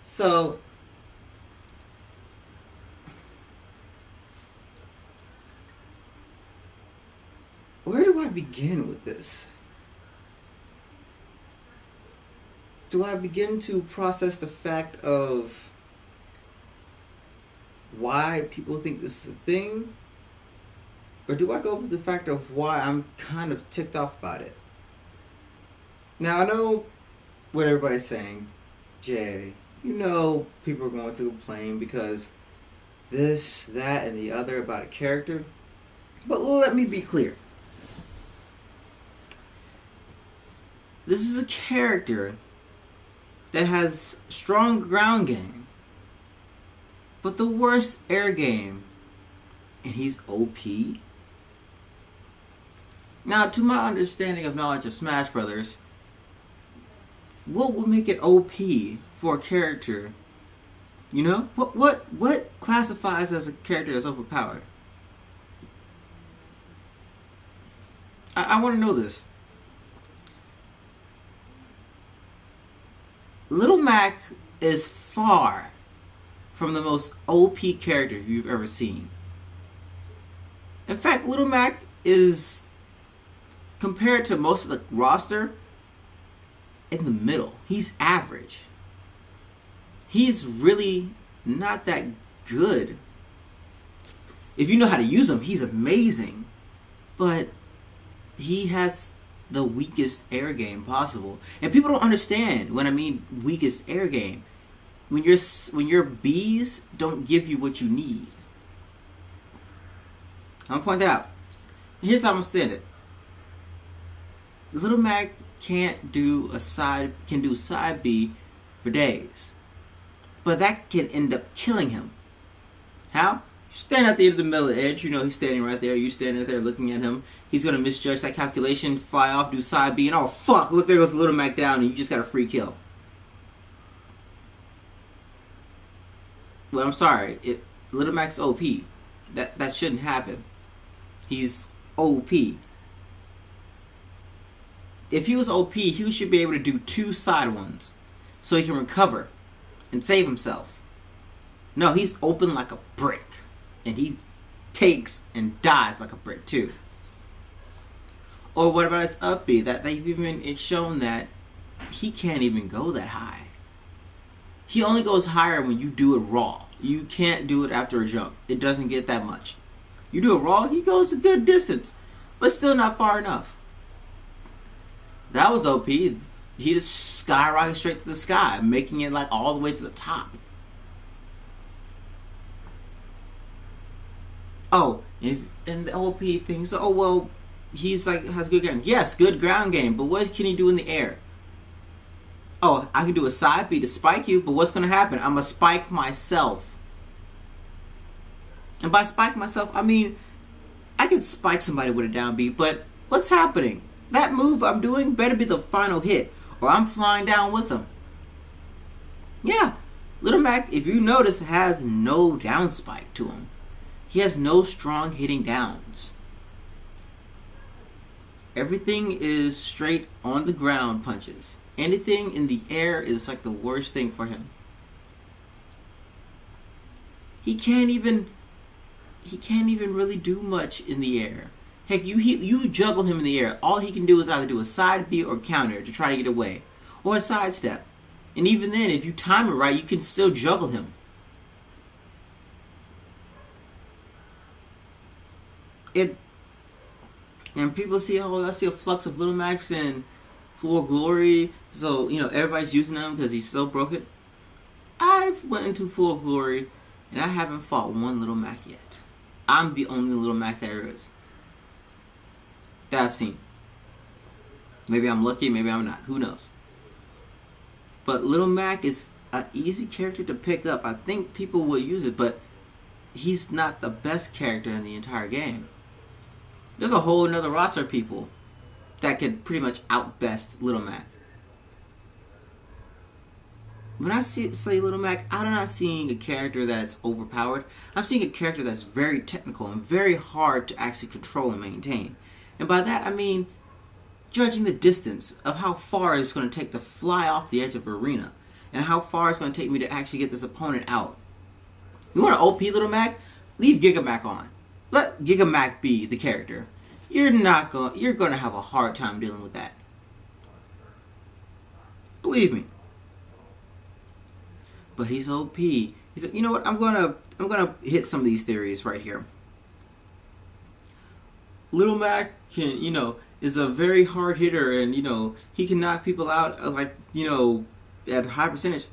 So, where do I begin with this? Do I begin to process the fact of why people think this is a thing? Or do I go with the fact of why I'm kind of ticked off about it? Now, I know what everybody's saying. Jay, you know people are going to complain because this, that, and the other about a character. But let me be clear. This is a character that has strong ground game, but the worst air game, and he's OP. Now, to my understanding of knowledge of Smash Brothers, what would make it OP for a character? You know, what classifies as a character that's overpowered? I want to know this. Little Mac is far from the most OP character you've ever seen. In fact, Little Mac is, compared to most of the roster, in the middle. He's average. He's really not that good. If you know how to use him, he's amazing. But he has the weakest air game possible. And people don't understand when I mean weakest air game. When your B's don't give you what you need. I'm gonna point that out. Here's how I'm gonna stand it. Little Mac can do side B for days. But that can end up killing him. How? You stand at the end of the middle edge, you know he's standing right there, you standing there looking at him. He's gonna misjudge that calculation, fly off, do side B, and oh fuck, look, there goes Little Mac down, and you just got a free kill. Well, I'm sorry, Little Mac's OP. That shouldn't happen. He's OP. If he was OP, he should be able to do two side ones, so he can recover and save himself. No, he's open like a brick. And he takes and dies like a brick too. Or what about his up B? That they've even shown that he can't even go that high. He only goes higher when you do it raw. You can't do it after a jump. It doesn't get that much. You do it raw, he goes a good distance, but still not far enough. That was OP. He just skyrocketed straight to the sky, making it like all the way to the top. Oh, and the OP thing. So, oh well, he's like has good ground. Yes, good ground game. But what can he do in the air? Oh, I can do a side B to spike you. But what's gonna happen? I'm gonna spike myself. And by spike myself, I mean I can spike somebody with a down B. But what's happening? That move I'm doing better be the final hit, or I'm flying down with him. Yeah, Little Mac, if you notice, has no down spike to him. He has no strong hitting downs. Everything is straight on the ground punches. Anything in the air is like the worst thing for him. He can't even really do much in the air. Heck, you juggle him in the air. All he can do is either do a side B or counter to try to get away, or a sidestep. And even then, if you time it right, you can still juggle him. And people see, oh, I see a flux of Little Macs in Floor Glory, so you know everybody's using him because he's so broken. I've went into Floor Glory and I haven't fought one Little Mac yet. I'm the only Little Mac there is that I've seen. Maybe I'm lucky, maybe I'm not. Who knows? But Little Mac is an easy character to pick up. I think people will use it, but he's not the best character in the entire game. There's a whole another roster of people that could pretty much outbest Little Mac. When I say Little Mac, I'm not seeing a character that's overpowered. I'm seeing a character that's very technical and very hard to actually control and maintain. And by that I mean judging the distance of how far it's going to take to fly off the edge of an arena. and how far it's going to take me to actually get this opponent out. You want an OP Little Mac? Leave Gigamac on. Let Gigamac be the character. You're going to have a hard time dealing with that. Believe me. But he's OP. He's like, you know what? I'm gonna hit some of these theories right here. Little Mac can, is a very hard hitter, and he can knock people out at a high percentage.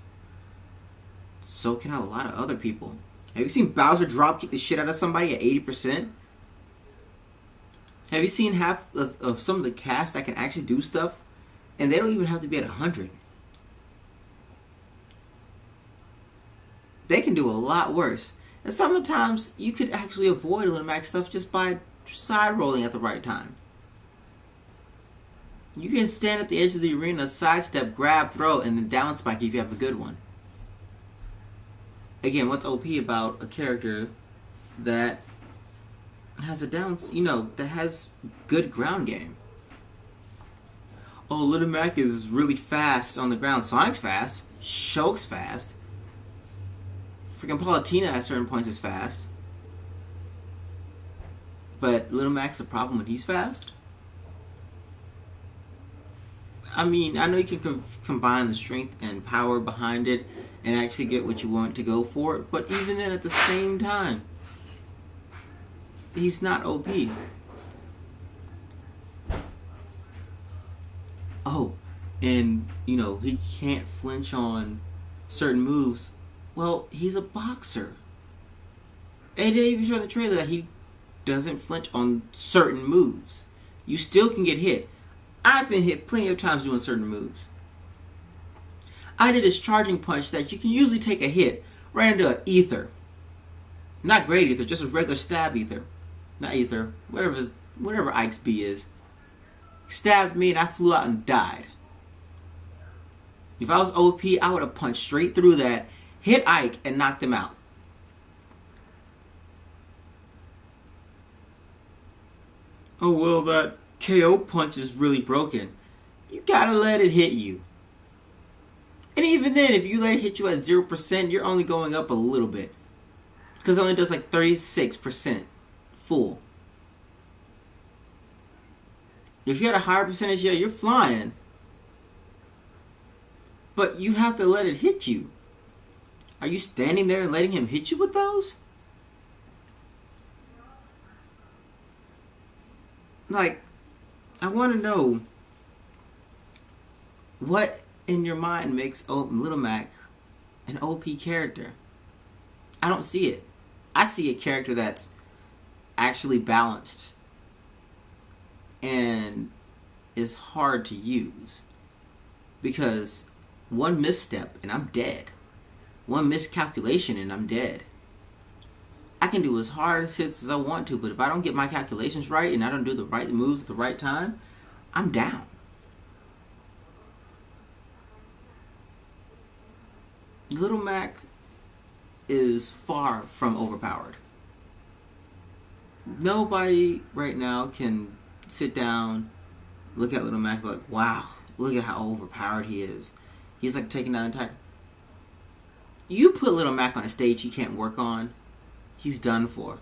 So can a lot of other people. Have you seen Bowser drop kick the shit out of somebody at 80%? Have you seen half of some of the cast that can actually do stuff, and they don't even have to be at 100? They can do a lot worse. And sometimes you could actually avoid Little Mac stuff just by side rolling at the right time. You can stand at the edge of the arena, sidestep, grab, throw, and then down spike if you have a good one. Again, what's OP about a character that has a that has good ground game? Oh, Little Mac is really fast on the ground. Sonic's fast. Shulk's fast. Freaking Palutena at certain points is fast. But Little Mac's a problem when he's fast? I mean, I know you can combine the strength and power behind it and actually get what you want to go for, but even then, at the same time, he's not OP. Oh, and, he can't flinch on certain moves. Well, he's a boxer. And they even show in the trailer that he doesn't flinch on certain moves. You still can get hit. I've been hit plenty of times doing certain moves. I did this charging punch that you can usually take a hit right into an ether. Not great ether, just a regular stab ether. Not ether, whatever Ike's B is. He stabbed me and I flew out and died. If I was OP, I would have punched straight through that, hit Ike, and knocked him out. Oh, well, that KO punch is really broken. You gotta let it hit you. And even then, if you let it hit you at 0%, you're only going up a little bit. Because it only does like 36% full. If you had a higher percentage, yeah, you're flying. But you have to let it hit you. Are you standing there and letting him hit you with those? Like, I want to know what in your mind makes Little Mac an OP character. I don't see it. I see a character that's actually balanced and is hard to use. Because one misstep and I'm dead. One miscalculation and I'm dead. I can do as hard as hits as I want to, but if I don't get my calculations right and I don't do the right moves at the right time, I'm down. Little Mac is far from overpowered. Nobody right now can sit down, look at Little Mac and be like, wow, look at how overpowered he is. He's like taking down the entire... You put Little Mac on a stage he can't work on, he's done for.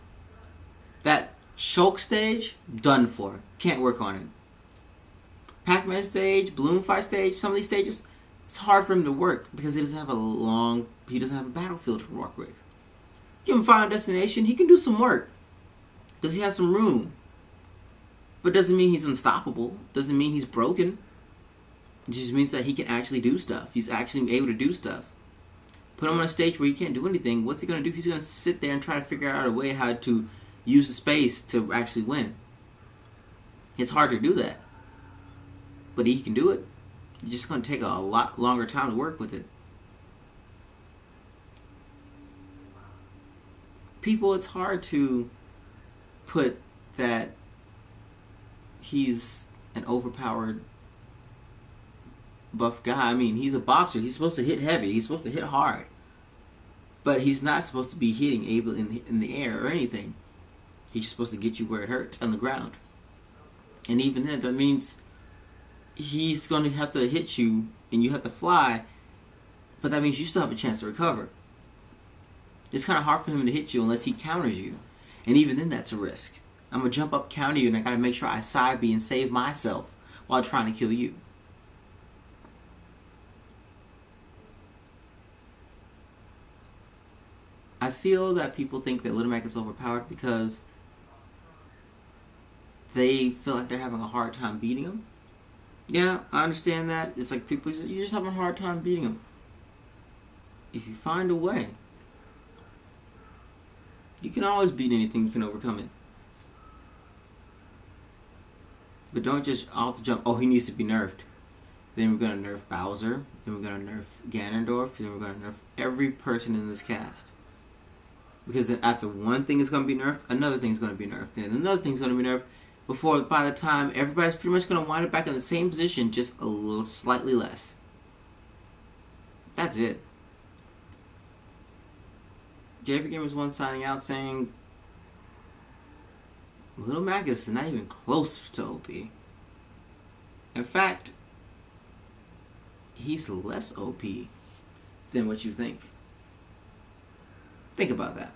That Shulk stage, done for. Can't work on it. Pac-Man stage, Balloon Fight stage, some of these stages, it's hard for him to work because he doesn't have a battlefield to work with. Give him Final Destination, he can do some work. Because he has some room. But doesn't mean he's unstoppable. Doesn't mean he's broken. It just means that he can actually do stuff. He's actually able to do stuff. Put him on a stage where he can't do anything. What's he going to do? He's going to sit there and try to figure out a way how to use the space to actually win. It's hard to do that. But he can do it. It's just going to take a lot longer time to work with it. People, it's hard to put that he's an overpowered buff guy. I mean, he's a boxer. He's supposed to hit heavy. He's supposed to hit hard. But he's not supposed to be hitting able in the air or anything. He's just supposed to get you where it hurts, on the ground. And even then, that means he's going to have to hit you and you have to fly But that means you still have a chance to recover. It's kind of hard for him to hit you unless he counters you. And even then, that's a risk. I'm going to jump up, counter you, and I got to make sure I side B and save myself while trying to kill you. I feel that people think that Little Mac is overpowered because they feel like they're having a hard time beating him. Yeah, I understand that. It's like people, you're just having a hard time beating him. If you find a way, you can always beat anything, you can overcome it. But don't just off the jump, oh, he needs to be nerfed. Then we're going to nerf Bowser. Then we're going to nerf Ganondorf. Then we're going to nerf every person in this cast. Because then after one thing is going to be nerfed, another thing is going to be nerfed. Then another thing is going to be nerfed. Before, by the time, everybody's pretty much going to wind up back in the same position, just a little slightly less. That's it. JV Gamers 1 signing out saying Little Mac is not even close to OP. In fact, he's less OP than what you think. Think about that.